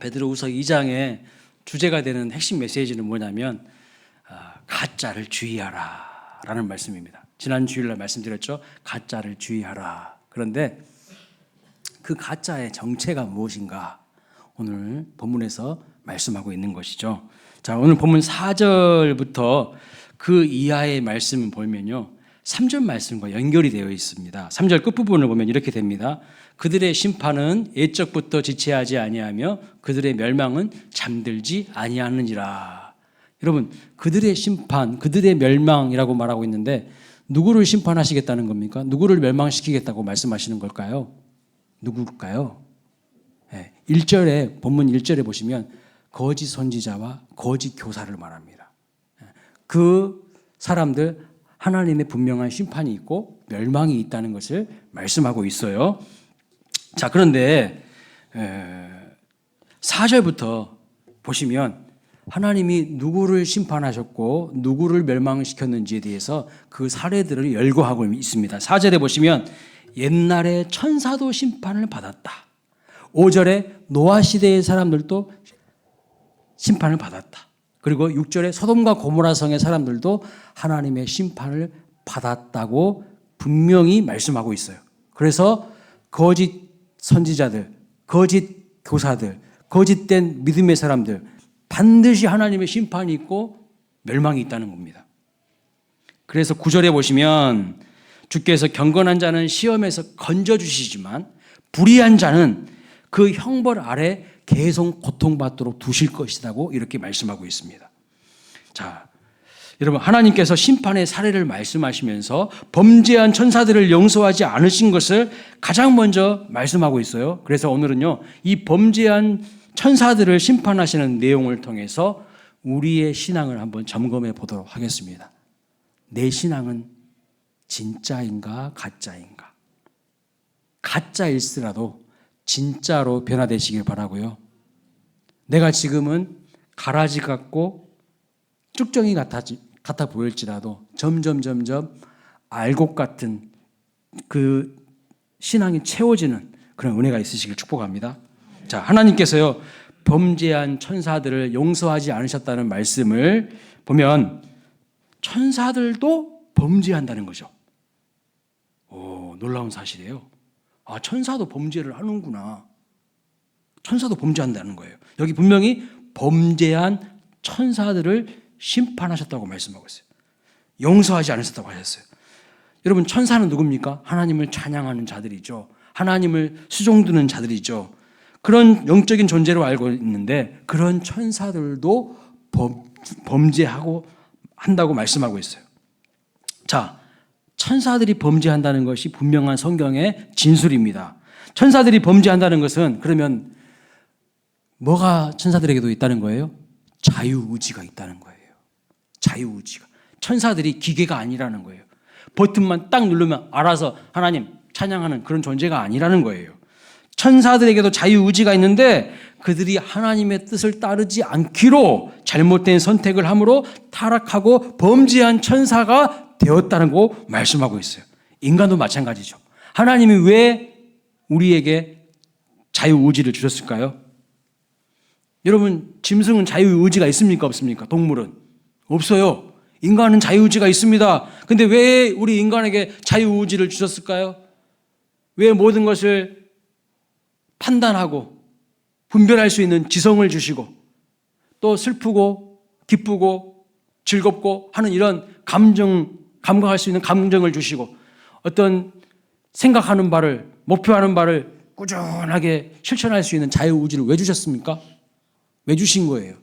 베드로후서 2장의 주제가 되는 핵심 메시지는 뭐냐면 가짜를 주의하라 라는 말씀입니다. 지난 주일날 말씀드렸죠. 가짜를 주의하라. 그런데 그 가짜의 정체가 무엇인가 오늘 본문에서 말씀하고 있는 것이죠. 자, 오늘 본문 4절부터 그 이하의 말씀을 보면요, 3절 말씀과 연결이 되어 있습니다. 3절 끝부분을 보면 이렇게 됩니다. 그들의 심판은 옛적부터 지체하지 아니하며 그들의 멸망은 잠들지 아니하느니라. 여러분, 그들의 심판, 그들의 멸망이라고 말하고 있는데 누구를 심판하시겠다는 겁니까? 누구를 멸망시키겠다고 말씀하시는 걸까요? 누굴까요? 1절에, 본문 1절에 보시면 거짓 선지자와 거짓 교사를 말합니다. 그 사람들 하나님의 분명한 심판이 있고 멸망이 있다는 것을 말씀하고 있어요. 자, 그런데 4절부터 보시면 하나님이 누구를 심판하셨고 누구를 멸망시켰는지에 대해서 그 사례들을 열거하고 있습니다. 4절에 보시면 옛날에 천사도 심판을 받았다. 5절에 노아 시대의 사람들도 심판을 받았다. 그리고 6절에 소돔과 고모라 성의 사람들도 하나님의 심판을 받았다고 분명히 말씀하고 있어요. 그래서 거짓 선지자들, 거짓 교사들, 거짓된 믿음의 사람들 반드시 하나님의 심판이 있고 멸망이 있다는 겁니다. 그래서 9절에 보시면 주께서 경건한 자는 시험에서 건져주시지만 불의한 자는 그 형벌 아래 계속 고통받도록 두실 것이라고 이렇게 말씀하고 있습니다. 자, 여러분, 하나님께서 심판의 사례를 말씀하시면서 범죄한 천사들을 용서하지 않으신 것을 가장 먼저 말씀하고 있어요. 그래서 오늘은요, 이 범죄한 천사들을 심판하시는 내용을 통해서 우리의 신앙을 한번 점검해 보도록 하겠습니다. 내 신앙은 진짜인가 가짜인가? 가짜일지라도 진짜로 변화되시길 바라고요. 내가 지금은 가라지 같고 쭉정이 같아 보일지라도 점점 알곡 같은 그 신앙이 채워지는 그런 은혜가 있으시길 축복합니다. 자, 하나님께서요, 범죄한 천사들을 용서하지 않으셨다는 말씀을 보면 천사들도 범죄한다는 거죠. 오, 놀라운 사실이에요. 아, 천사도 범죄를 하는구나. 천사도 범죄한다는 거예요. 여기 분명히 범죄한 천사들을 심판하셨다고 말씀하고 있어요. 용서하지 않으셨다고 하셨어요. 여러분, 천사는 누굽니까? 하나님을 찬양하는 자들이죠. 하나님을 수종드는 자들이죠. 그런 영적인 존재로 알고 있는데 그런 천사들도 범죄하고 한다고 말씀하고 있어요. 자, 천사들이 범죄한다는 것이 분명한 성경의 진술입니다. 천사들이 범죄한다는 것은 그러면 뭐가 천사들에게도 있다는 거예요? 자유의지가 있다는 거예요. 자유의지가. 천사들이 기계가 아니라는 거예요. 버튼만 딱 누르면 알아서 하나님 찬양하는 그런 존재가 아니라는 거예요. 천사들에게도 자유의지가 있는데 그들이 하나님의 뜻을 따르지 않기로 잘못된 선택을 함으로 타락하고 범죄한 천사가 되었다는 거 말씀하고 있어요. 인간도 마찬가지죠. 하나님이 왜 우리에게 자유의지를 주셨을까요? 여러분, 짐승은 자유의지가 있습니까? 없습니까? 동물은 없어요. 인간은 자유의지가 있습니다. 근데 왜 우리 인간에게 자유의지를 주셨을까요? 왜 모든 것을 판단하고 분별할 수 있는 지성을 주시고 또 슬프고 기쁘고 즐겁고 하는 이런 감각할 수 있는 감정을 주시고 어떤 생각하는 바를, 목표하는 바를 꾸준하게 실천할 수 있는 자유의지를 왜 주셨습니까? 왜 주신 거예요?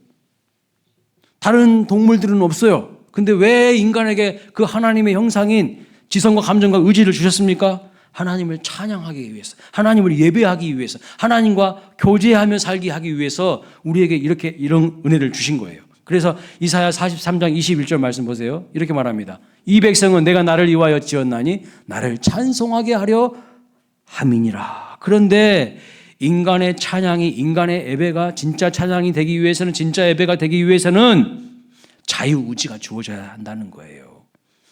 다른 동물들은 없어요. 근데 왜 인간에게 그 하나님의 형상인 지성과 감정과 의지를 주셨습니까? 하나님을 찬양하기 위해서, 하나님을 예배하기 위해서, 하나님과 교제하며 살게 하기 위해서 우리에게 이런 은혜를 주신 거예요. 그래서 이사야 43장 21절 말씀 보세요. 이렇게 말합니다. 이 백성은 내가 나를 위하여 지었나니 나를 찬송하게 하려 함이니라. 그런데 인간의 찬양이, 인간의 예배가 진짜 찬양이 되기 위해서는, 진짜 예배가 되기 위해서는 자유의지가 주어져야 한다는 거예요.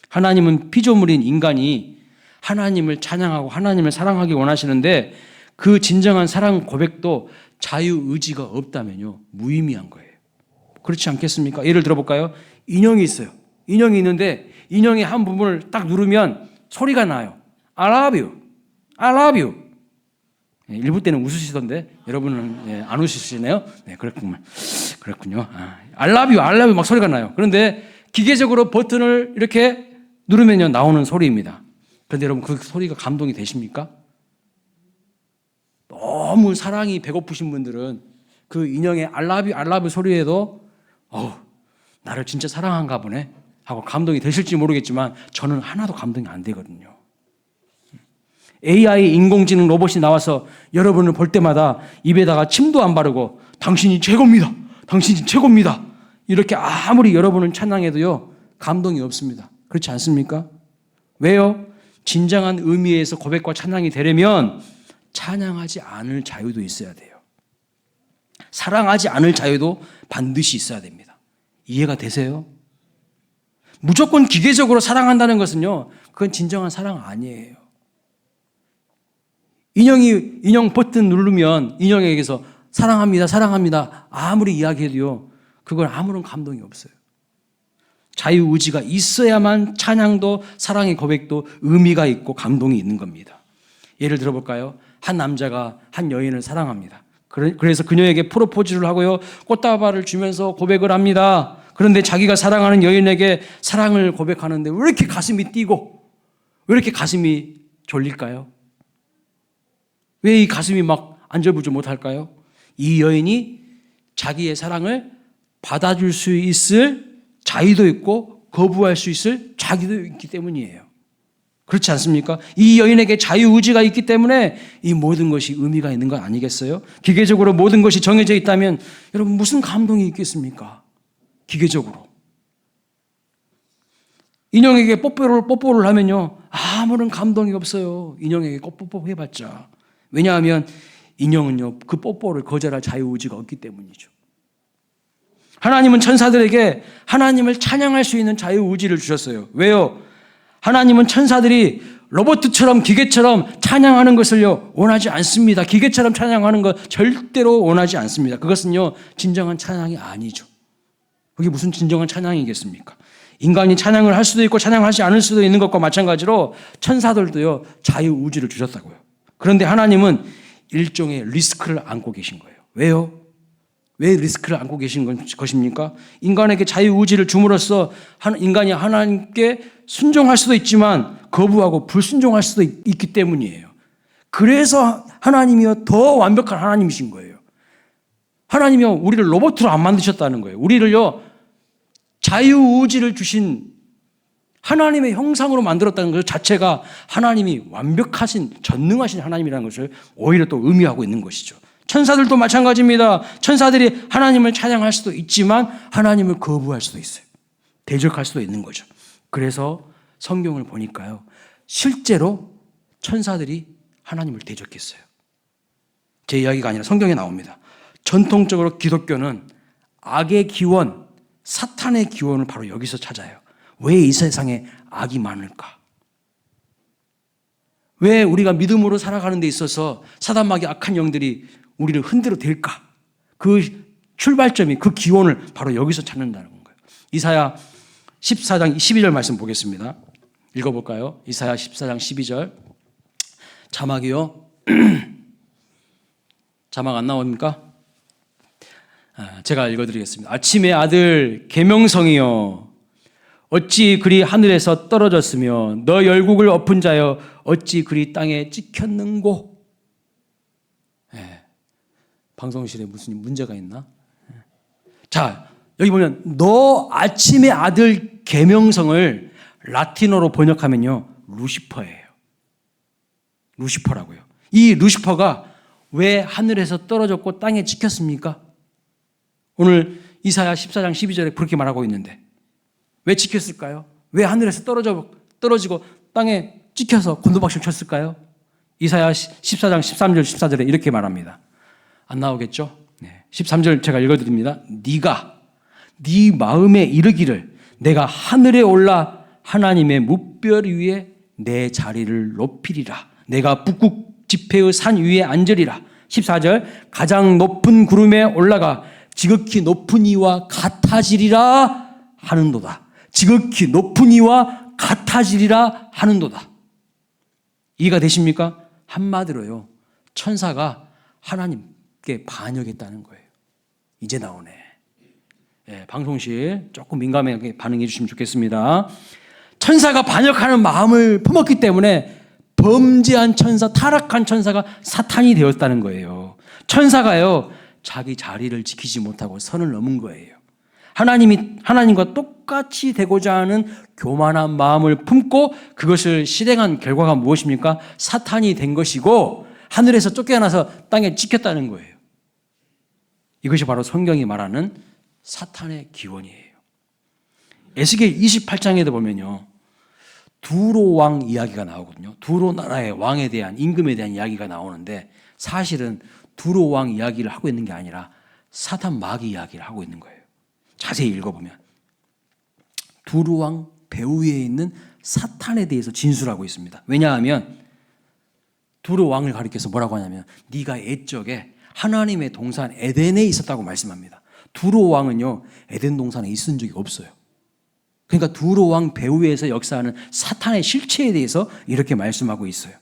하나님은 피조물인 인간이 하나님을 찬양하고 하나님을 사랑하기 원하시는데 그 진정한 사랑 고백도 자유의지가 없다면요, 무의미한 거예요. 그렇지 않겠습니까? 예를 들어볼까요? 인형이 있어요. 인형이 있는데 인형의 한 부분을 딱 누르면 소리가 나요. I love you. I love you. 일부 때는 웃으시던데 여러분은 안 웃으시네요. 네, 그렇군요. I love you, I love you 막 소리가 나요. 그런데 기계적으로 버튼을 이렇게 누르면요, 나오는 소리입니다. 그런데 여러분, 그 소리가 감동이 되십니까? 너무 사랑이 배고프신 분들은 그 인형의 I love you, I love you 소리에도 나를 진짜 사랑한가 보네 하고 감동이 되실지 모르겠지만 저는 하나도 감동이 안 되거든요. AI 인공지능 로봇이 나와서 여러분을 볼 때마다 입에다가 침도 안 바르고 당신이 최고입니다. 당신이 최고입니다. 이렇게 아무리 여러분을 찬양해도요, 감동이 없습니다. 그렇지 않습니까? 왜요? 진정한 의미에서 고백과 찬양이 되려면 찬양하지 않을 자유도 있어야 돼요. 사랑하지 않을 자유도 반드시 있어야 됩니다. 이해가 되세요? 무조건 기계적으로 사랑한다는 것은요, 그건 진정한 사랑 아니에요. 인형 버튼 누르면 인형에게서 사랑합니다, 사랑합니다 아무리 이야기해도요, 그건 아무런 감동이 없어요. 자유의지가 있어야만 찬양도 사랑의 고백도 의미가 있고 감동이 있는 겁니다. 예를 들어볼까요? 한 남자가 한 여인을 사랑합니다. 그래서 그녀에게 프로포즈를 하고요, 꽃다발을 주면서 고백을 합니다. 그런데 자기가 사랑하는 여인에게 사랑을 고백하는데 왜 이렇게 가슴이 뛰고 왜 이렇게 가슴이 졸릴까요? 왜 이 가슴이 막 안절부절 못할까요? 이 여인이 자기의 사랑을 받아줄 수 있을 자유도 있고 거부할 수 있을 자기도 있기 때문이에요. 그렇지 않습니까? 이 여인에게 자유의지가 있기 때문에 이 모든 것이 의미가 있는 것 아니겠어요? 기계적으로 모든 것이 정해져 있다면 여러분 무슨 감동이 있겠습니까? 기계적으로. 인형에게 뽀뽀를 하면요, 아무런 감동이 없어요. 인형에게 뽀뽀 해봤자. 왜냐하면 인형은요, 그 뽀뽀를 거절할 자유의지가 없기 때문이죠. 하나님은 천사들에게 하나님을 찬양할 수 있는 자유의지를 주셨어요. 왜요? 하나님은 천사들이 로봇처럼 기계처럼 찬양하는 것을요, 원하지 않습니다. 기계처럼 찬양하는 것 절대로 원하지 않습니다. 그것은요, 진정한 찬양이 아니죠. 그게 무슨 진정한 찬양이겠습니까? 인간이 찬양을 할 수도 있고 찬양하지 않을 수도 있는 것과 마찬가지로 천사들도요, 자유의지를 주셨다고요. 그런데 하나님은 일종의 리스크를 안고 계신 거예요. 왜요? 왜 리스크를 안고 계신 것입니까? 인간에게 자유의지를 줌으로써 인간이 하나님께 순종할 수도 있지만 거부하고 불순종할 수도 있기 때문이에요. 그래서 하나님이요, 더 완벽한 하나님이신 거예요. 하나님이요, 우리를 로봇으로 안 만드셨다는 거예요. 우리를요, 자유의지를 주신 하나님의 형상으로 만들었다는 것 자체가 하나님이 완벽하신, 전능하신 하나님이라는 것을 오히려 또 의미하고 있는 것이죠. 천사들도 마찬가지입니다. 천사들이 하나님을 찬양할 수도 있지만 하나님을 거부할 수도 있어요. 대적할 수도 있는 거죠. 그래서 성경을 보니까요, 실제로 천사들이 하나님을 대적했어요. 제 이야기가 아니라 성경에 나옵니다. 전통적으로 기독교는 악의 기원, 사탄의 기원을 바로 여기서 찾아요. 왜 이 세상에 악이 많을까? 왜 우리가 믿음으로 살아가는 데 있어서 사단마귀 악한 영들이 우리를 흔들어 댈까? 그 출발점이, 그 기원을 바로 여기서 찾는다는 거예요. 이사야 14장 12절 말씀 보겠습니다. 읽어볼까요? 이사야 14장 12절. 자막이요. 자막 안 나옵니까? 제가 읽어드리겠습니다. 아침의 아들 계명성이여, 어찌 그리 하늘에서 떨어졌으며 너 열국을 엎은 자여 어찌 그리 땅에 찍혔는고. 방송실에 무슨 문제가 있나? 자, 여기 보면 너 아침의 아들 계명성을 라틴어로 번역하면요, 루시퍼예요. 루시퍼라고요. 이 루시퍼가 왜 하늘에서 떨어졌고 땅에 찍혔습니까? 오늘 이사야 14장 12절에 그렇게 말하고 있는데 왜 찍혔을까요? 왜 하늘에서 떨어지고 땅에 찍혀서 곤두박질 쳤을까요? 이사야 14장 13절 14절에 이렇게 말합니다. 안 나오겠죠? 네. 13절 제가 읽어드립니다. 네가 네 마음에 이르기를 내가 하늘에 올라 하나님의 뭇별 위에 내 자리를 높이리라. 내가 북극 지폐의 산 위에 앉으리라. 14절 가장 높은 구름에 올라가 지극히 높은 이와 같아지리라 하는도다. 지극히 높은 이와 같아지리라 하는도다. 이해가 되십니까? 한마디로요. 천사가 하나님께 반역했다는 거예요. 이제 나오네. 예, 방송실 조금 민감하게 반응해 주시면 좋겠습니다. 천사가 반역하는 마음을 품었기 때문에 범죄한 천사, 타락한 천사가 사탄이 되었다는 거예요. 천사가요, 자기 자리를 지키지 못하고 선을 넘은 거예요. 하나님과 똑같이 되고자 하는 교만한 마음을 품고 그것을 실행한 결과가 무엇입니까? 사탄이 된 것이고 하늘에서 쫓겨나서 땅에 찍혔다는 거예요. 이것이 바로 성경이 말하는 사탄의 기원이에요. 에스겔 28장에도 보면요. 두로 왕 이야기가 나오거든요. 두로 나라의 왕에 대한 임금에 대한 이야기가 나오는데 사실은 두로 왕 이야기를 하고 있는 게 아니라 사탄 마귀 이야기를 하고 있는 거예요. 자세히 읽어보면 두로 왕 배후에 있는 사탄에 대해서 진술하고 있습니다. 왜냐하면 두로 왕을 가리켜서 뭐라고 하냐면 네가 옛적에 하나님의 동산 에덴에 있었다고 말씀합니다. 두로 왕은요 에덴 동산에 있은 적이 없어요. 그러니까 두로 왕 배후에서 역사하는 사탄의 실체에 대해서 이렇게 말씀하고 있어요.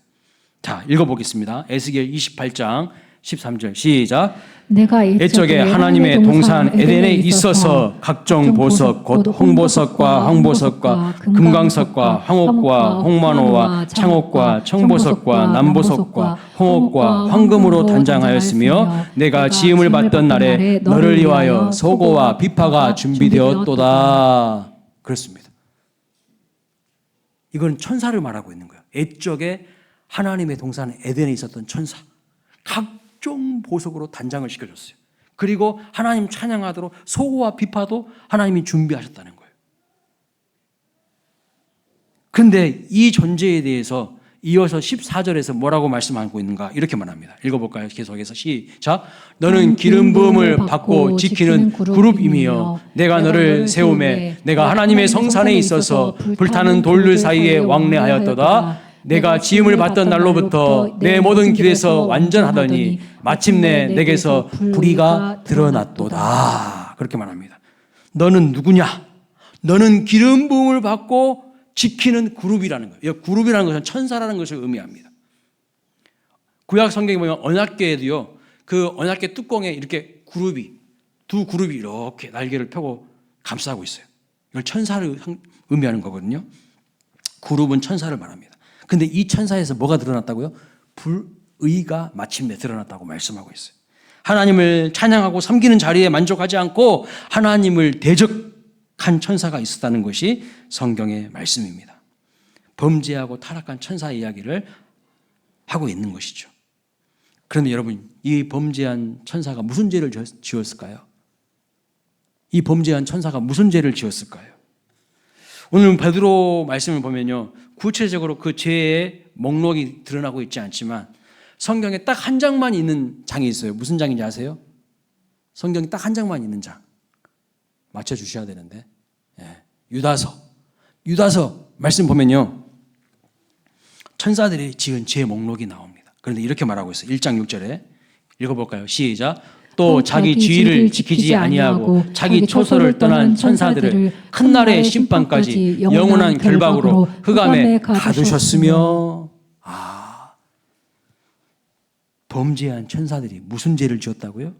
자, 읽어보겠습니다. 에스겔 28장 13절 시작. 내가 옛적에 하나님의 동산 에덴에 있어서 각종 보석 곧 홍보석과 황보석과 금강석과 황옥과 홍만호와 창옥과 청보석과 남보석과 홍옥과 황금으로 단장하였으며 내가 지음을 받던 날에 너를 위하여 소고와 비파가 준비되었도다. 그렇습니다. 이건 천사를 말하고 있는 거예요. 옛적에 하나님의 동산 에덴에 있었던 천사. 각종 보석으로 단장을 시켜줬어요. 그리고 하나님 찬양하도록 소고와 비파도 하나님이 준비하셨다는 거예요. 그런데 이 존재에 대해서 이어서 14절에서 뭐라고 말씀하고 있는가 이렇게 말합니다. 읽어볼까요? 계속해서 시작. 너는 기름 부음을 받고 지키는 그룹이며 내가 너를 세우매 내가 하나님의 성산에 있어서 불타는 돌들 사이에 왕래하였도다. 내가 지음을 받던 날로부터 내 모든 길에서 완전하더니 마침내 내게서 불의가 드러났도다. 그렇게 말합니다. 너는 누구냐? 너는 기름 부음을 받고 지키는 그룹이라는 거예요. 이 그룹이라는 것은 천사라는 것을 의미합니다. 구약 성경에 보면 언약궤에도요. 그 언약궤 뚜껑에 이렇게 두 그룹이 이렇게 날개를 펴고 감싸고 있어요. 이걸 천사를 의미하는 거거든요. 그룹은 천사를 말합니다. 근데 이 천사에서 뭐가 드러났다고요? 불의가 마침내 드러났다고 말씀하고 있어요. 하나님을 찬양하고 섬기는 자리에 만족하지 않고 하나님을 대적한 천사가 있었다는 것이 성경의 말씀입니다. 범죄하고 타락한 천사 이야기를 하고 있는 것이죠. 그런데 여러분, 이 범죄한 천사가 무슨 죄를 지었을까요? 이 범죄한 천사가 무슨 죄를 지었을까요? 오늘 베드로 말씀을 보면요. 구체적으로 그 죄의 목록이 드러나고 있지 않지만 성경에 딱 한 장만 있는 장이 있어요. 무슨 장인지 아세요? 성경에 딱 한 장만 있는 장. 맞춰주셔야 되는데. 예. 유다서 말씀 보면요. 천사들이 지은 죄 목록이 나옵니다. 그런데 이렇게 말하고 있어요. 1장 6절에 읽어볼까요? 시작. 또 자기 지위를 지키지 아니하고 자기 초소를 떠난 천사들을 큰 날의 심판까지 영원한 결박으로 흑암에 가두셨으며. 범죄한 천사들이 무슨 죄를 지었다고요?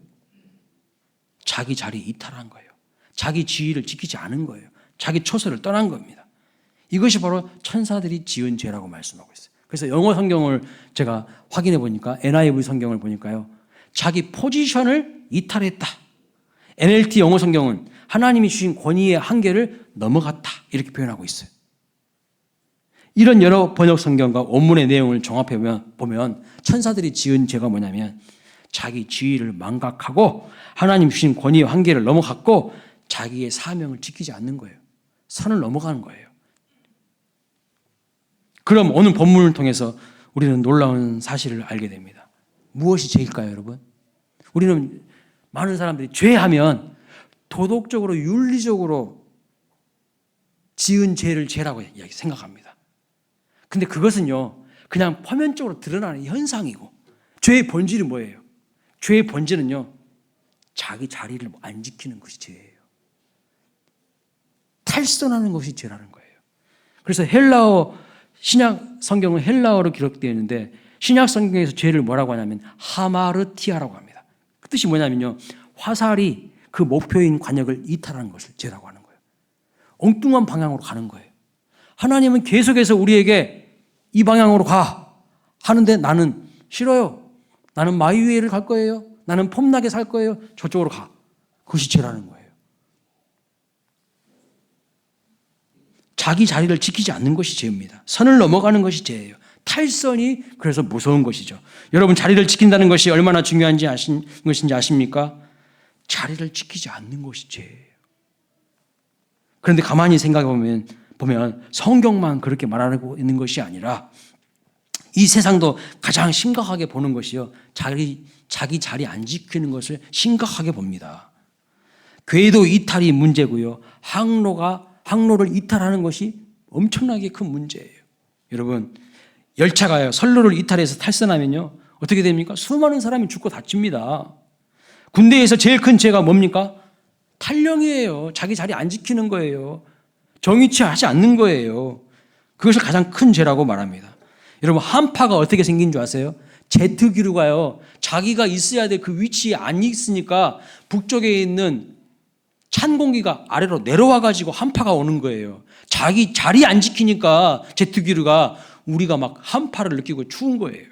자기 자리 이탈한 거예요. 자기 지위를 지키지 않은 거예요. 자기 초소를 떠난 겁니다. 이것이 바로 천사들이 지은 죄라고 말씀하고 있어요. 그래서 영어 성경을 제가 확인해 보니까 NIV 성경을 보니까요. 자기 포지션을 이탈했다. NLT 영어 성경은 하나님이 주신 권위의 한계를 넘어갔다. 이렇게 표현하고 있어요. 이런 여러 번역 성경과 원문의 내용을 종합해 보면 천사들이 지은 죄가 뭐냐면 자기 지위를 망각하고 하나님 주신 권위의 한계를 넘어갔고 자기의 사명을 지키지 않는 거예요. 선을 넘어가는 거예요. 그럼 오늘 본문을 통해서 우리는 놀라운 사실을 알게 됩니다. 무엇이 죄일까요, 여러분? 우리는 많은 사람들이 죄하면 도덕적으로 윤리적으로 지은 죄를 죄라고 생각합니다. 근데 그것은요 그냥 표면적으로 드러나는 현상이고 죄의 본질이 뭐예요? 죄의 본질은요, 자기 자리를 안 지키는 것이 죄예요. 탈선하는 것이 죄라는 거예요. 그래서 헬라어, 신약 성경은 헬라어로 기록되어 있는데 신약 성경에서 죄를 뭐라고 하냐면 하마르티아라고 합니다. 그 뜻이 뭐냐면요, 화살이 그 목표인 관역을 이탈하는 것을 죄라고 하는 거예요. 엉뚱한 방향으로 가는 거예요. 하나님은 계속해서 우리에게 이 방향으로 가 하는데 나는 싫어요. 나는 마이웨이를 갈 거예요. 나는 폼나게 살 거예요. 저쪽으로 가. 그것이 죄라는 거예요. 자기 자리를 지키지 않는 것이 죄입니다. 선을 넘어가는 것이 죄예요. 탈선이 그래서 무서운 것이죠. 여러분, 자리를 지킨다는 것이 얼마나 중요한지 것인지 아십니까? 자리를 지키지 않는 것이 죄예요. 그런데 가만히 생각해 보면 성경만 그렇게 말하고 있는 것이 아니라 이 세상도 가장 심각하게 보는 것이요, 자기 자리 안 지키는 것을 심각하게 봅니다. 궤도 이탈이 문제고요, 항로를 이탈하는 것이 엄청나게 큰 문제예요. 여러분, 열차가요, 선로를 이탈해서 탈선하면요 어떻게 됩니까? 수많은 사람이 죽고 다칩니다. 군대에서 제일 큰 죄가 뭡니까? 탈령이에요. 자기 자리 안 지키는 거예요. 정의치하지 않는 거예요. 그것을 가장 큰 죄라고 말합니다. 여러분, 한파가 어떻게 생긴 줄 아세요? 제트기류가요, 자기가 있어야 될 그 위치에 안 있으니까 북쪽에 있는 찬 공기가 아래로 내려와 가지고 한파가 오는 거예요. 자기 자리 안 지키니까 제트기류가 우리가 막 한파를 느끼고 추운 거예요.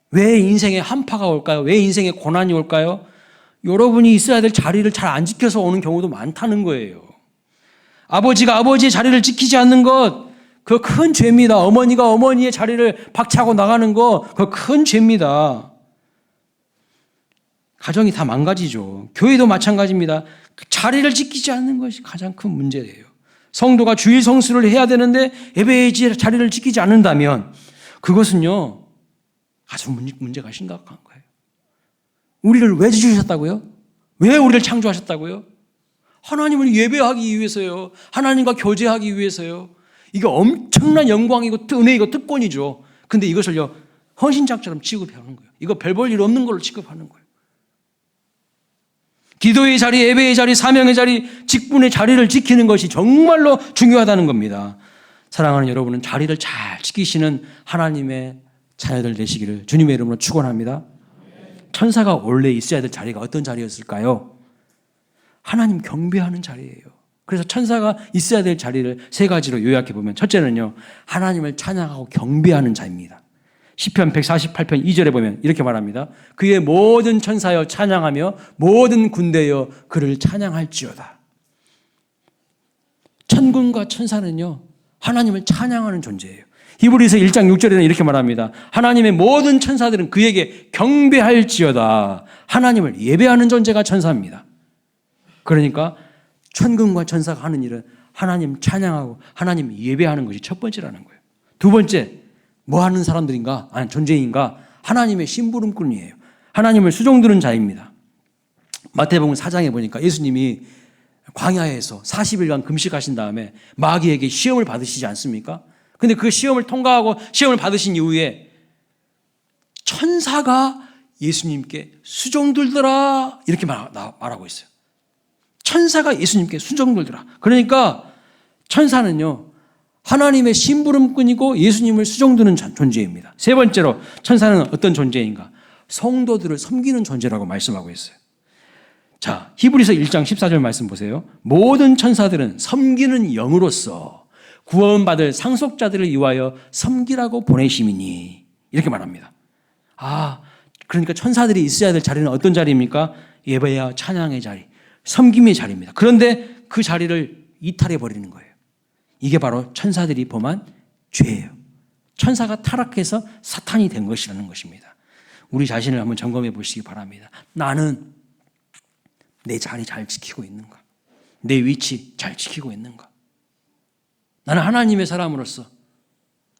왜 인생에 한파가 올까요? 왜 인생에 고난이 올까요? 여러분이 있어야 될 자리를 잘 안 지켜서 오는 경우도 많다는 거예요. 아버지가 아버지의 자리를 지키지 않는 것, 그거 큰 죄입니다. 어머니가 어머니의 자리를 박차고 나가는 거, 그거 큰 죄입니다. 가정이 다 망가지죠. 교회도 마찬가지입니다. 자리를 지키지 않는 것이 가장 큰 문제예요. 성도가 주일 성수를 해야 되는데 예배의 자리를 지키지 않는다면 그것은요, 아주 문제가 심각한 거예요. 우리를 왜 지으셨다고요? 왜 우리를 창조하셨다고요? 하나님을 예배하기 위해서요. 하나님과 교제하기 위해서요. 이거 엄청난 영광이고 은혜이고 특권이죠. 근데 이것을요, 헌신장처럼 취급하는 거예요. 이거 별 볼 일 없는 걸로 취급하는 거예요. 기도의 자리, 예배의 자리, 사명의 자리, 직분의 자리를 지키는 것이 정말로 중요하다는 겁니다. 사랑하는 여러분은 자리를 잘 지키시는 하나님의 자녀들 되시기를 주님의 이름으로 축원합니다. 천사가 원래 있어야 될 자리가 어떤 자리였을까요? 하나님 경배하는 자리예요. 그래서 천사가 있어야 될 자리를 세 가지로 요약해 보면, 첫째는요, 하나님을 찬양하고 경배하는 자입니다. 시편 148편 2절에 보면 이렇게 말합니다. 그의 모든 천사여 찬양하며 모든 군대여 그를 찬양할지어다. 천군과 천사는요, 하나님을 찬양하는 존재예요. 히브리서 1장 6절에는 이렇게 말합니다. 하나님의 모든 천사들은 그에게 경배할지어다. 하나님을 예배하는 존재가 천사입니다. 그러니까 천군과 천사가 하는 일은 하나님 찬양하고 하나님 예배하는 것이 첫 번째라는 거예요. 두 번째, 뭐 하는 사람들인가? 아니, 존재인가? 하나님의 심부름꾼이에요. 하나님을 수종드는 자입니다. 마태복음 4장에 보니까 예수님이 광야에서 40일간 금식하신 다음에 마귀에게 시험을 받으시지 않습니까? 근데 그 시험을 통과하고 시험을 받으신 이후에 천사가 예수님께 수종들더라 이렇게 말하고 있어요. 천사가 예수님께 수종들더라. 그러니까 천사는요, 하나님의 심부름꾼이고 예수님을 수종드는 존재입니다. 세 번째로 천사는 어떤 존재인가? 성도들을 섬기는 존재라고 말씀하고 있어요. 자, 히브리서 1장 14절 말씀 보세요. 모든 천사들은 섬기는 영으로서 구원받을 상속자들을 위하여 섬기라고 보내심이니, 이렇게 말합니다. 그러니까 천사들이 있어야 될 자리는 어떤 자리입니까? 예배와 찬양의 자리, 섬김의 자리입니다. 그런데 그 자리를 이탈해 버리는 거예요. 이게 바로 천사들이 범한 죄예요. 천사가 타락해서 사탄이 된 것이라는 것입니다. 우리 자신을 한번 점검해 보시기 바랍니다. 나는 내 자리 잘 지키고 있는가? 내 위치 잘 지키고 있는가? 나는 하나님의 사람으로서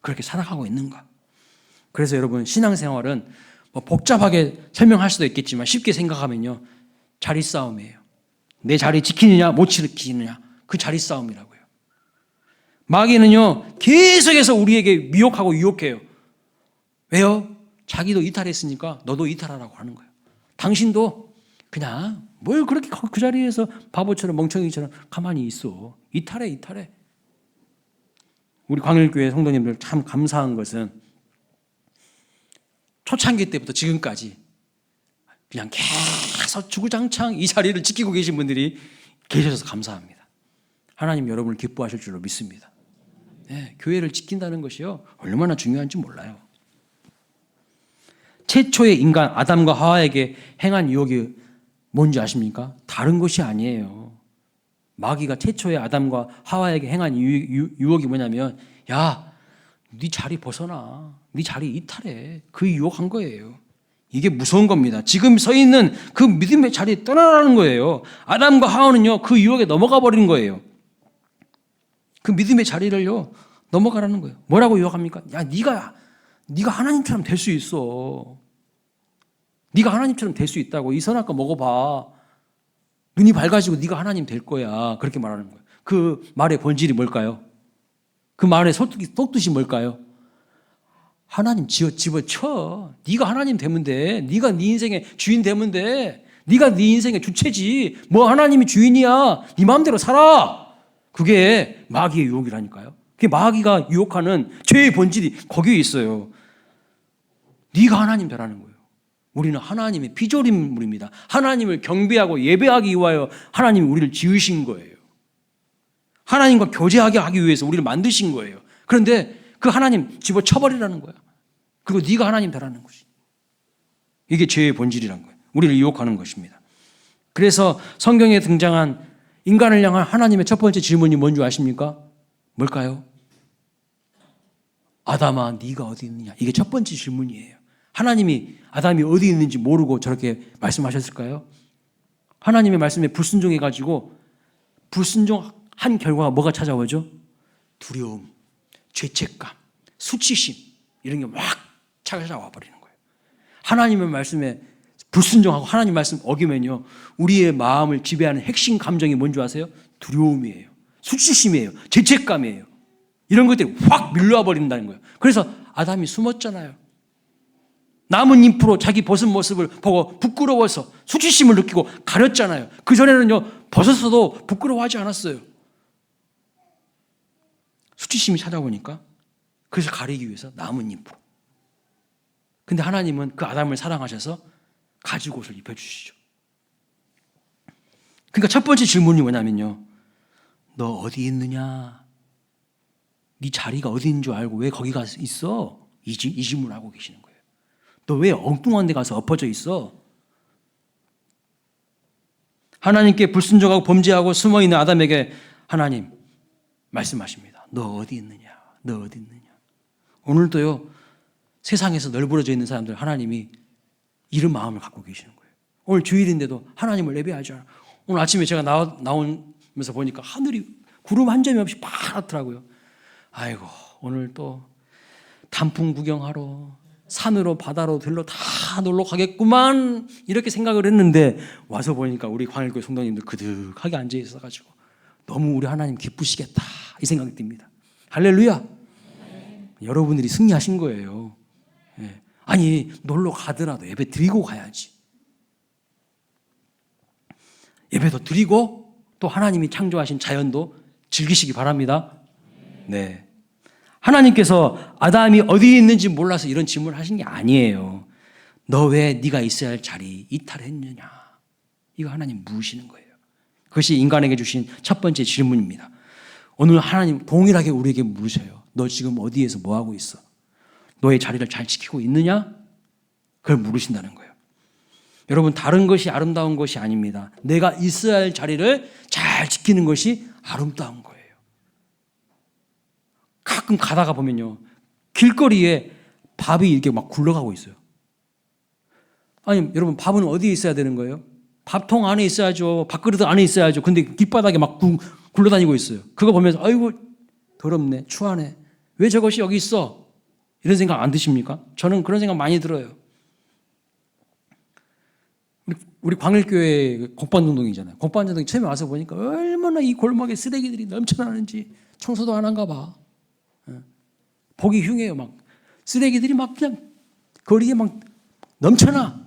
그렇게 살아가고 있는가? 그래서 여러분, 신앙생활은 뭐 복잡하게 설명할 수도 있겠지만 쉽게 생각하면요, 자리 싸움이에요. 내 자리 지키느냐 못 지키느냐, 그 자리 싸움이라고요. 마귀는요, 계속해서 우리에게 미혹하고 유혹해요. 왜요? 자기도 이탈했으니까 너도 이탈하라고 하는 거예요. 당신도 그냥 뭘 그렇게 그 자리에서 바보처럼 멍청이처럼 가만히 있어. 이탈해. 우리 광일교회 성도님들 참 감사한 것은 초창기 때부터 지금까지 그냥 계속 주구장창 이 자리를 지키고 계신 분들이 계셔서 감사합니다. 하나님 여러분을 기뻐하실 줄로 믿습니다. 네, 교회를 지킨다는 것이요 얼마나 중요한지 몰라요. 최초의 인간 아담과 하와에게 행한 유혹이 뭔지 아십니까? 다른 것이 아니에요. 마귀가 최초의 아담과 하와에게 행한 유혹이 뭐냐면 야, 네 자리 벗어나. 네 자리 이탈해. 그 유혹한 거예요. 이게 무서운 겁니다. 지금 서 있는 그 믿음의 자리에 떠나라는 거예요. 아담과 하와는요 그 유혹에 넘어가 버린 거예요. 그 믿음의 자리를요 넘어가라는 거예요. 뭐라고 유혹합니까? 야, 네가 하나님처럼 될 수 있어. 네가 하나님처럼 될 수 있다고. 이 선악과 먹어봐. 눈이 밝아지고 네가 하나님 될 거야. 그렇게 말하는 거예요. 그 말의 본질이 뭘까요? 그 말의 속뜻이 뭘까요? 하나님 집어쳐. 네가 하나님 되면 돼. 네가 네 인생의 주인 되면 돼. 네가 네 인생의 주체지. 뭐 하나님이 주인이야. 네 마음대로 살아. 그게 마귀의 유혹이라니까요. 그게 마귀가 유혹하는 죄의 본질이 거기에 있어요. 네가 하나님 되라는 거예요. 우리는 하나님의 피조물입니다. 하나님을 경배하고 예배하기 위하여 하나님이 우리를 지으신 거예요. 하나님과 교제하게 하기 위해서 우리를 만드신 거예요. 그런데 그 하나님 집어쳐버리라는 거야. 그리고 네가 하나님 되라는 것이. 이게 죄의 본질이란 거예요. 우리를 유혹하는 것입니다. 그래서 성경에 등장한 인간을 향한 하나님의 첫 번째 질문이 뭔지 아십니까? 뭘까요? 아담아, 네가 어디 있느냐? 이게 첫 번째 질문이에요. 하나님이 아담이 어디 있는지 모르고 저렇게 말씀하셨을까요? 하나님의 말씀에 불순종해가지고 불순종한 결과가 뭐가 찾아오죠? 두려움, 죄책감, 수치심 이런 게 막 찾아와 버리는 거예요. 하나님의 말씀에 불순종하고 하나님 말씀 어기면요 우리의 마음을 지배하는 핵심 감정이 뭔지 아세요? 두려움이에요. 수치심이에요. 죄책감이에요. 이런 것들이 확 밀려와 버린다는 거예요. 그래서 아담이 숨었잖아요. 나뭇잎으로 자기 벗은 모습을 보고 부끄러워서 수치심을 느끼고 가렸잖아요. 그전에는요 벗었어도 부끄러워하지 않았어요. 수치심이 찾아오니까 그래서 가리기 위해서 나뭇잎으로. 근데 하나님은 그 아담을 사랑하셔서 가죽옷을 입혀주시죠. 그러니까 첫 번째 질문이 뭐냐면요, 너 어디 있느냐? 네 자리가 어디 있는 줄 알고 왜 거기 가서 있어? 이 질문을 하고 계시는 거예요. 너 왜 엉뚱한 데 가서 엎어져 있어? 하나님께 불순종하고 범죄하고 숨어있는 아담에게 하나님 말씀하십니다. 너 어디 있느냐? 너 어디 있느냐? 오늘도요 세상에서 널브러져 있는 사람들 하나님이 이런 마음을 갖고 계시는 거예요. 오늘 주일인데도 하나님을 예배하지 않아. 오늘 아침에 제가 나오면서 보니까 하늘이 구름 한 점이 없이 파랗더라고요. 아이고 오늘 또 단풍 구경하러 산으로 바다로 들러 다 놀러 가겠구만 이렇게 생각을 했는데 와서 보니까 우리 광일교회 성도님들 그득하게 앉아 있어가지고 너무 우리 하나님 기쁘시겠다 이 생각이 듭니다. 할렐루야. 여러분들이 승리하신 거예요. 예. 아니 놀러 가더라도 예배 드리고 가야지. 예배도 드리고 또 하나님이 창조하신 자연도 즐기시기 바랍니다. 네. 하나님께서 아담이 어디에 있는지 몰라서 이런 질문을 하신 게 아니에요. 너 왜 네가 있어야 할 자리 이탈했느냐? 이거 하나님 묻으시는 거예요. 그것이 인간에게 주신 첫 번째 질문입니다. 오늘 하나님 동일하게 우리에게 물으셔요. 너 지금 어디에서 뭐 하고 있어? 너의 자리를 잘 지키고 있느냐? 그걸 물으신다는 거예요. 여러분 다른 것이 아름다운 것이 아닙니다. 내가 있어야 할 자리를 잘 지키는 것이 아름다운 거예요. 가끔 가다가 보면요 길거리에 밥이 이렇게 막 굴러가고 있어요. 아니 여러분 밥은 어디에 있어야 되는 거예요? 밥통 안에 있어야죠. 밥그릇 안에 있어야죠. 근데 길바닥에 막 굴러다니고 있어요. 그거 보면서 아이고 더럽네 추하네 왜 저것이 여기 있어? 이런 생각 안 드십니까? 저는 그런 생각 많이 들어요. 우리 광일교회 곡반전동이잖아요. 곡반전동이 처음에 와서 보니까 얼마나 이 골목에 쓰레기들이 넘쳐나는지 청소도 안 한가 봐. 보기 흉해요. 막 쓰레기들이 막 그냥 거리에 막 넘쳐나.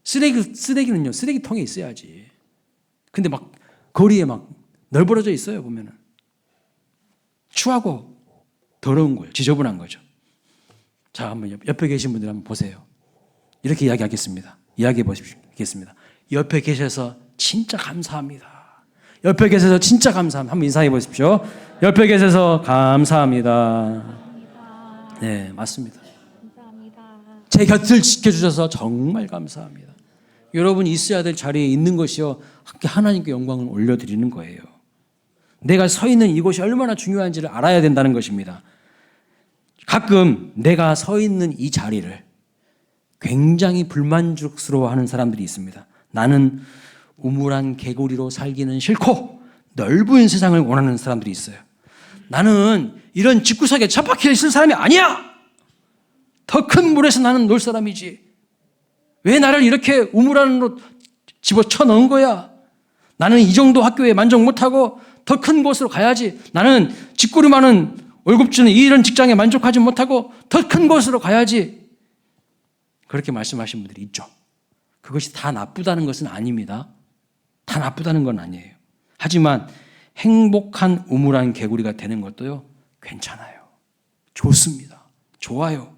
쓰레기는요, 쓰레기통에 있어야지. 근데 막 거리에 막 널브러져 있어요, 보면은. 추하고 더러운 거예요. 지저분한 거죠. 자, 한번 옆에 계신 분들 한번 보세요. 이렇게 이야기하겠습니다. 이야기해 보시겠습니다. 옆에 계셔서 진짜 감사합니다. 옆에 계셔서 진짜 감사합니다. 한번 인사해 보십시오. 옆에 계셔서 감사합니다. 네, 맞습니다. 제 곁을 지켜주셔서 정말 감사합니다. 여러분이 있어야 될 자리에 있는 것이요, 함께 하나님께 영광을 올려드리는 거예요. 내가 서 있는 이곳이 얼마나 중요한지를 알아야 된다는 것입니다. 가끔 내가 서 있는 이 자리를 굉장히 불만족스러워하는 사람들이 있습니다. 나는 우물한 개구리로 살기는 싫고 넓은 세상을 원하는 사람들이 있어요. 나는 이런 집구석에 쳇바퀴 있을 사람이 아니야. 더 큰 물에서 나는 놀 사람이지. 왜 나를 이렇게 우물 안으로 집어쳐 넣은 거야? 나는 이 정도 학교에 만족 못하고 더 큰 곳으로 가야지. 나는 집구리 많은 월급 주는 이런 직장에 만족하지 못하고 더 큰 곳으로 가야지. 그렇게 말씀하신 분들이 있죠. 그것이 다 나쁘다는 것은 아닙니다. 다 나쁘다는 건 아니에요. 하지만 행복한 우물안 개구리가 되는 것도요, 괜찮아요. 좋습니다. 좋아요.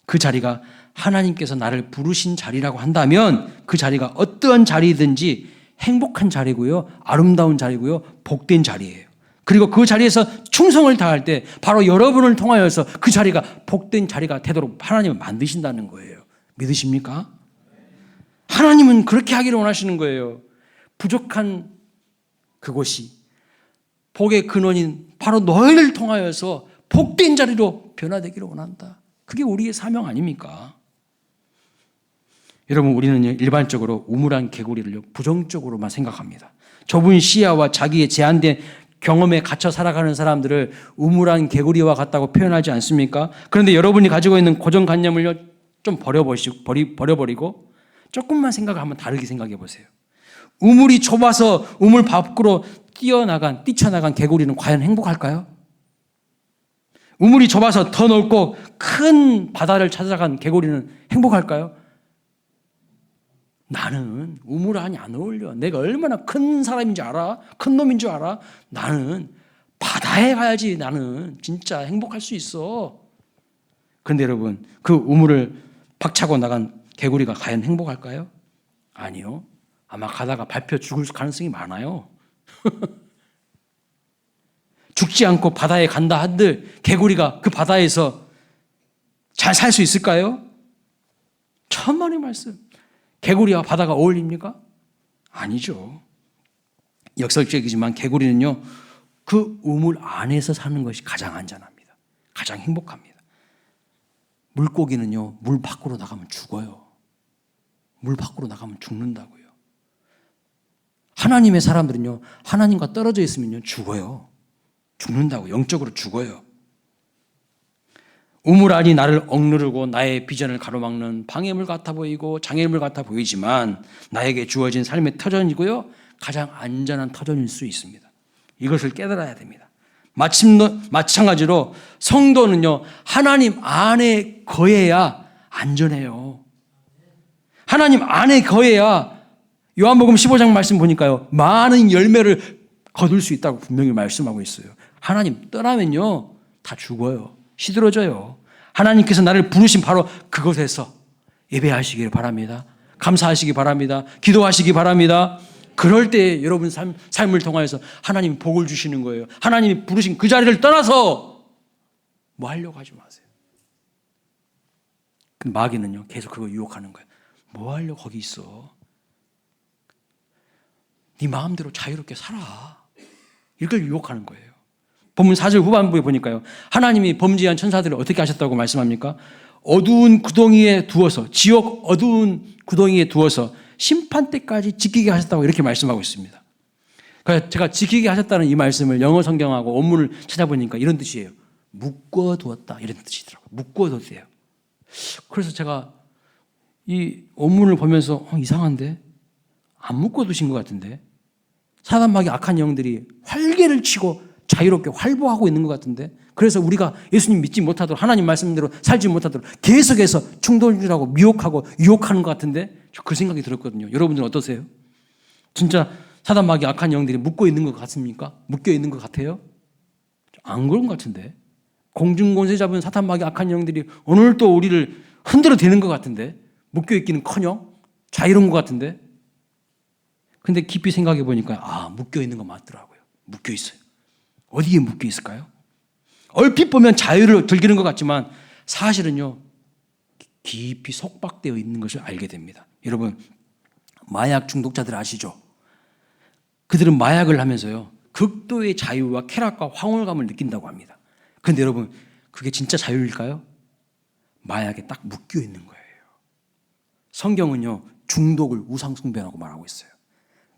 그 자리가 하나님께서 나를 부르신 자리라고 한다면 그 자리가 어떠한 자리든지 행복한 자리고요, 아름다운 자리고요, 복된 자리예요. 그리고 그 자리에서 충성을 다할 때 바로 여러분을 통하여서 그 자리가 복된 자리가 되도록 하나님은 만드신다는 거예요. 믿으십니까? 하나님은 그렇게 하기를 원하시는 거예요. 부족한 그곳이 복의 근원인 바로 너희를 통하여서 복된 자리로 변화되기를 원한다. 그게 우리의 사명 아닙니까? 여러분, 우리는 일반적으로 우물안 개구리를 부정적으로만 생각합니다. 좁은 시야와 자기의 제한된 경험에 갇혀 살아가는 사람들을 우물안 개구리와 같다고 표현하지 않습니까? 그런데 여러분이 가지고 있는 고정관념을 좀 버려버리고 조금만 생각을 한번 다르게 생각해 보세요. 우물이 좁아서 우물 밖으로 뛰쳐나간 개구리는 과연 행복할까요? 우물이 좁아서 더 넓고 큰 바다를 찾아간 개구리는 행복할까요? 나는 우물 안이 안 어울려. 내가 얼마나 큰 사람인지 알아? 큰 놈인 줄 알아? 나는 바다에 가야지. 나는 진짜 행복할 수 있어. 그런데 여러분, 그 우물을 박차고 나간 개구리가 과연 행복할까요? 아니요. 아마 가다가 밟혀 죽을 가능성이 많아요. 죽지 않고 바다에 간다 한들 개구리가 그 바다에서 잘 살 수 있을까요? 천만의 말씀. 개구리와 바다가 어울립니까? 아니죠. 역설적이지만 개구리는요, 그 우물 안에서 사는 것이 가장 안전합니다. 가장 행복합니다. 물고기는요, 물 밖으로 나가면 죽어요. 물 밖으로 나가면 죽는다고요. 하나님의 사람들은요, 하나님과 떨어져 있으면요, 죽어요. 죽는다고, 영적으로 죽어요. 우물 안이 나를 억누르고 나의 비전을 가로막는 방해물 같아 보이고 장애물 같아 보이지만 나에게 주어진 삶의 터전이고요, 가장 안전한 터전일 수 있습니다. 이것을 깨달아야 됩니다. 마찬가지로 성도는요, 하나님 안에 거해야 안전해요. 하나님 안에 거해야 요한복음 15장 말씀 보니까요, 많은 열매를 거둘 수 있다고 분명히 말씀하고 있어요. 하나님 떠나면요, 다 죽어요. 시들어져요. 하나님께서 나를 부르신 바로 그곳에서 예배하시길 바랍니다. 감사하시기 바랍니다. 기도하시기 바랍니다. 그럴 때 여러분 삶을 통하여서 하나님이 복을 주시는 거예요. 하나님이 부르신 그 자리를 떠나서 뭐 하려고 하지 마세요. 그 마귀는요, 계속 그거 유혹하는 거예요. 뭐 하려고 거기 있어. 네 마음대로 자유롭게 살아. 이걸 유혹하는 거예요. 본문 4절 후반부에 보니까요, 하나님이 범죄한 천사들을 어떻게 하셨다고 말씀합니까? 어두운 구덩이에 두어서, 지옥 어두운 구덩이에 두어서 심판 때까지 지키게 하셨다고 이렇게 말씀하고 있습니다. 그러니까 제가 지키게 하셨다는 이 말씀을 영어 성경하고 원문을 찾아보니까 이런 뜻이에요. 묶어두었다, 이런 뜻이더라고요. 묶어뒀대요. 그래서 제가 이 원문을 보면서 이상한데? 안 묶어두신 것 같은데? 사단마귀 악한 영들이 활개를 치고 자유롭게 활보하고 있는 것 같은데, 그래서 우리가 예수님 믿지 못하도록 하나님 말씀대로 살지 못하도록 계속해서 충동질하고 미혹하고 유혹하는 것 같은데, 저 그 생각이 들었거든요. 여러분들은 어떠세요? 진짜 사단 마귀 악한 영들이 묶고 있는 것 같습니까? 묶여 있는 것 같아요? 안 그런 것 같은데, 공중권세 잡은 사단 마귀 악한 영들이 오늘 또 우리를 흔들어 대는 것 같은데, 묶여 있기는커녕 자유로운 것 같은데. 근데 깊이 생각해 보니까 묶여 있는 거 맞더라고요. 묶여 있어요. 어디에 묶여 있을까요? 얼핏 보면 자유를 즐기는 것 같지만 사실은요, 깊이 속박되어 있는 것을 알게 됩니다. 여러분, 마약 중독자들 아시죠? 그들은 마약을 하면서요, 극도의 자유와 쾌락과 황홀감을 느낀다고 합니다. 그런데 여러분, 그게 진짜 자유일까요? 마약에 딱 묶여 있는 거예요. 성경은요, 중독을 우상숭배라고 말하고 있어요.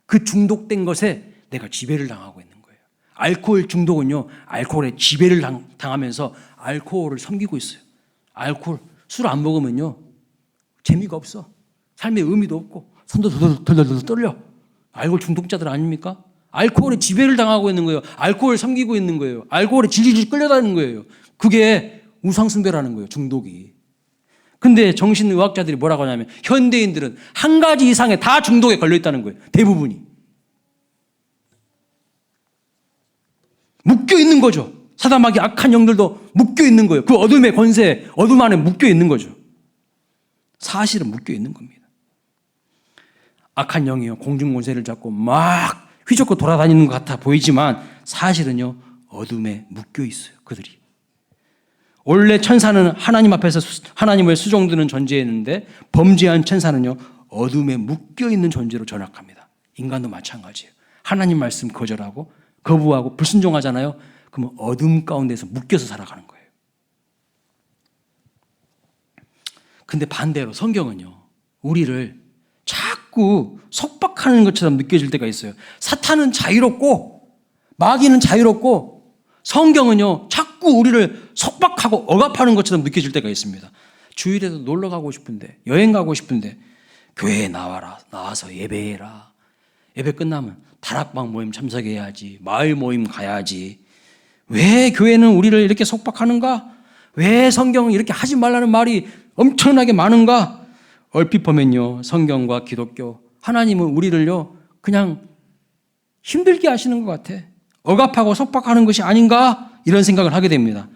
그 중독된 것에 내가 지배를 당하고 있는 거예요. 알코올 중독은요, 알코올에 지배를 당하면서 알코올을 섬기고 있어요. 술 안 먹으면요, 재미가 없어. 삶의 의미도 없고, 손도 덜덜덜 떨려. 알코올 중독자들 아닙니까? 알코올에 지배를 당하고 있는 거예요. 알코올을 섬기고 있는 거예요. 알코올에 질질 끌려다니는 거예요. 그게 우상숭배라는 거예요, 중독이. 근데 정신의학자들이 뭐라고 하냐면, 현대인들은 한 가지 이상의 다 중독에 걸려있다는 거예요. 대부분이. 묶여 있는 거죠. 사단 마귀 악한 영들도 묶여 있는 거예요. 그 어둠의 권세, 어둠 안에 묶여 있는 거죠. 사실은 묶여 있는 겁니다. 악한 영이요, 공중 권세를 잡고 막 휘젓고 돌아다니는 것 같아 보이지만 사실은요, 어둠에 묶여 있어요, 그들이. 원래 천사는 하나님 앞에서 하나님을 수종드는 존재였는데, 범죄한 천사는요, 어둠에 묶여 있는 존재로 전락합니다. 인간도 마찬가지예요. 하나님 말씀 거절하고 거부하고 불순종하잖아요. 그러면 어둠 가운데서 묶여서 살아가는 거예요. 근데 반대로 성경은요, 우리를 자꾸 속박하는 것처럼 느껴질 때가 있어요. 사탄은 자유롭고 마귀는 자유롭고 성경은요, 자꾸 우리를 속박하고 억압하는 것처럼 느껴질 때가 있습니다. 주일에도 놀러 가고 싶은데, 여행 가고 싶은데, 교회에 나와서 예배해라. 예배 끝나면 다락방 모임 참석해야지, 마을 모임 가야지. 왜 교회는 우리를 이렇게 속박하는가? 왜 성경은 이렇게 하지 말라는 말이 엄청나게 많은가? 얼핏 보면요, 성경과 기독교, 하나님은 우리를요, 그냥 힘들게 하시는 것 같아. 억압하고 속박하는 것이 아닌가? 이런 생각을 하게 됩니다.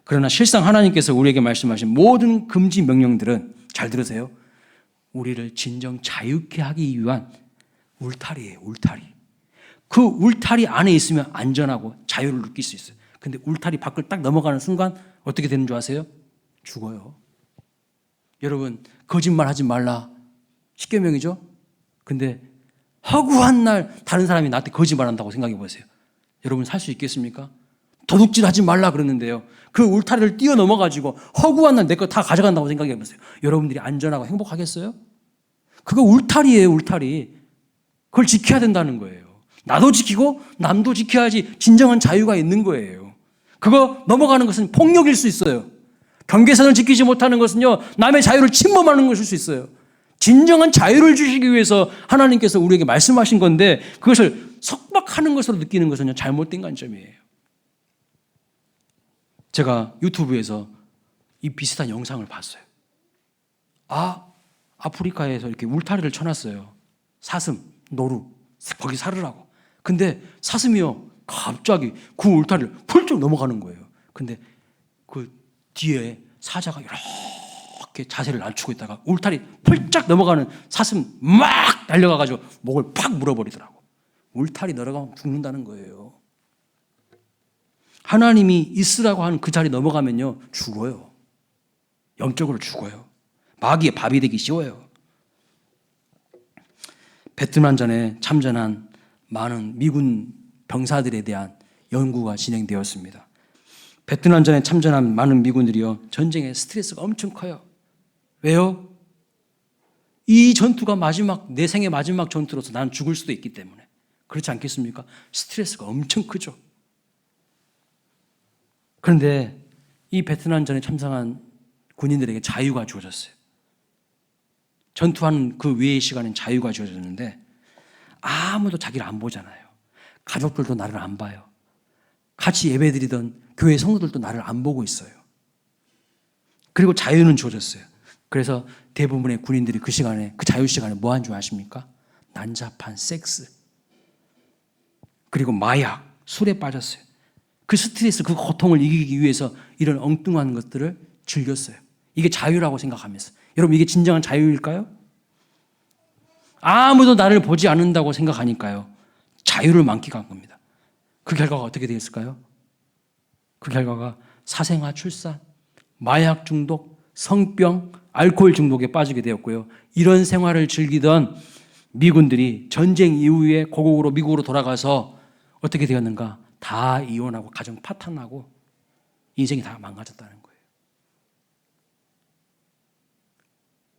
그러나 실상 하나님께서 우리에게 말씀하신 모든 금지 명령들은, 잘 들으세요, 우리를 진정 자유케 하기 위한 울타리예요, 울타리. 그 울타리 안에 있으면 안전하고 자유를 느낄 수 있어요. 근데 울타리 밖을 딱 넘어가는 순간 어떻게 되는 줄 아세요? 죽어요. 여러분, 거짓말 하지 말라, 십계명이죠? 근데 허구한 날 다른 사람이 나한테 거짓말한다고 생각해 보세요. 여러분 살 수 있겠습니까? 도둑질 하지 말라 그러는데요, 그 울타리를 뛰어넘어가지고 허구한 날 내 거 다 가져간다고 생각해 보세요. 여러분들이 안전하고 행복하겠어요? 그거 울타리예요, 울타리. 그걸 지켜야 된다는 거예요. 나도 지키고 남도 지켜야지 진정한 자유가 있는 거예요. 그거 넘어가는 것은 폭력일 수 있어요. 경계선을 지키지 못하는 것은요, 남의 자유를 침범하는 것일 수 있어요. 진정한 자유를 주시기 위해서 하나님께서 우리에게 말씀하신 건데, 그것을 속박하는 것으로 느끼는 것은요, 잘못된 관점이에요. 제가 유튜브에서 이 비슷한 영상을 봤어요. 아프리카에서 이렇게 울타리를 쳐놨어요. 사슴, 노루, 거기 살으라고. 근데 사슴이요, 갑자기 그 울타리를 훌쩍 넘어가는 거예요. 근데 그 뒤에 사자가 이렇게 자세를 낮추고 있다가 울타리 펄쩍 넘어가는 사슴 막 달려가가지고 목을 팍 물어버리더라고. 울타리 넘어가면 죽는다는 거예요. 하나님이 있으라고 하는 그 자리 넘어가면요, 죽어요. 영적으로 죽어요. 마귀의 밥이 되기 쉬워요. 베트남전에 참전한 많은 미군 병사들에 대한 연구가 진행되었습니다. 베트남전에 참전한 많은 미군들이요, 전쟁에 스트레스가 엄청 커요. 왜요? 이 전투가 내 생의 마지막 전투로서 난 죽을 수도 있기 때문에. 그렇지 않겠습니까? 스트레스가 엄청 크죠. 그런데 이 베트남전에 참상한 군인들에게 자유가 주어졌어요. 전투하는 그 외의 시간엔 자유가 주어졌는데, 아무도 자기를 안 보잖아요. 가족들도 나를 안 봐요. 같이 예배드리던 교회 성도들도 나를 안 보고 있어요. 그리고 자유는 주어졌어요. 그래서 대부분의 군인들이 그 시간에, 그 자유 시간에 뭐 한 줄 아십니까? 난잡한 섹스, 그리고 마약, 술에 빠졌어요. 그 스트레스, 그 고통을 이기기 위해서 이런 엉뚱한 것들을 즐겼어요. 이게 자유라고 생각하면서. 여러분, 이게 진정한 자유일까요? 아무도 나를 보지 않는다고 생각하니까요, 자유를 만끽한 겁니다. 그 결과가 어떻게 되었을까요? 그 결과가 사생아 출산, 마약 중독, 성병, 알코올 중독에 빠지게 되었고요. 이런 생활을 즐기던 미군들이 전쟁 이후에 고국으로 미국으로 돌아가서 어떻게 되었는가? 다 이혼하고 가정 파탄나고 인생이 다 망가졌다는 거예요.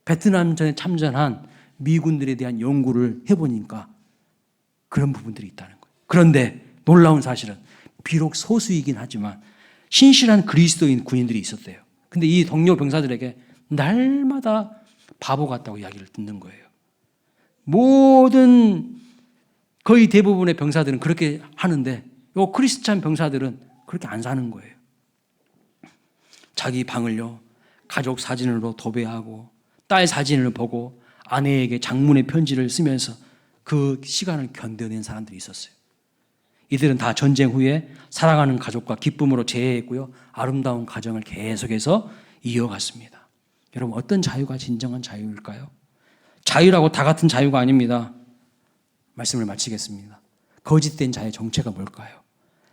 베트남전에 참전한 미군들에 대한 연구를 해보니까 그런 부분들이 있다는 거예요. 그런데 놀라운 사실은 비록 소수이긴 하지만 신실한 그리스도인 군인들이 있었대요. 근데 이 동료 병사들에게 날마다 바보 같다고 이야기를 듣는 거예요. 모든 거의 대부분의 병사들은 그렇게 하는데 요 크리스찬 병사들은 그렇게 안 사는 거예요. 자기 방을요, 가족 사진으로 도배하고 딸 사진을 보고 아내에게 장문의 편지를 쓰면서 그 시간을 견뎌낸 사람들이 있었어요. 이들은 다 전쟁 후에 사랑하는 가족과 기쁨으로 재회했고요, 아름다운 가정을 계속해서 이어갔습니다. 여러분, 어떤 자유가 진정한 자유일까요? 자유라고 다 같은 자유가 아닙니다. 말씀을 마치겠습니다. 거짓된 자의 정체가 뭘까요?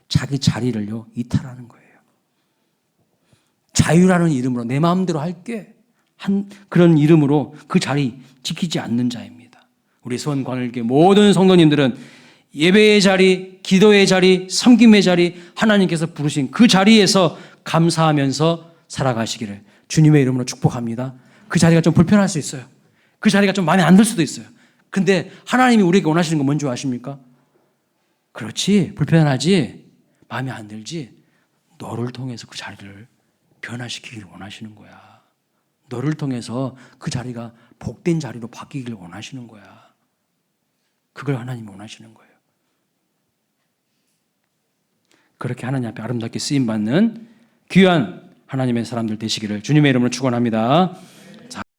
자기 자리를요, 이탈하는 거예요. 자유라는 이름으로 내 마음대로 할게 한 그런 이름으로 그 자리 지키지 않는 자입니다. 우리 수원관을교 모든 성도님들은 예배의 자리, 기도의 자리, 섬김의 자리, 하나님께서 부르신 그 자리에서 감사하면서 살아가시기를 주님의 이름으로 축복합니다. 그 자리가 좀 불편할 수 있어요. 그 자리가 좀 마음에 안 들 수도 있어요. 근데 하나님이 우리에게 원하시는 건 뭔지 아십니까? 그렇지, 불편하지, 마음에 안 들지, 너를 통해서 그 자리를 변화시키기를 원하시는 거야. 너를 통해서 그 자리가 복된 자리로 바뀌기를 원하시는 거야. 그걸 하나님이 원하시는 거예요. 그렇게 하나님 앞에 아름답게 쓰임받는 귀한 하나님의 사람들 되시기를 주님의 이름으로 축원합니다.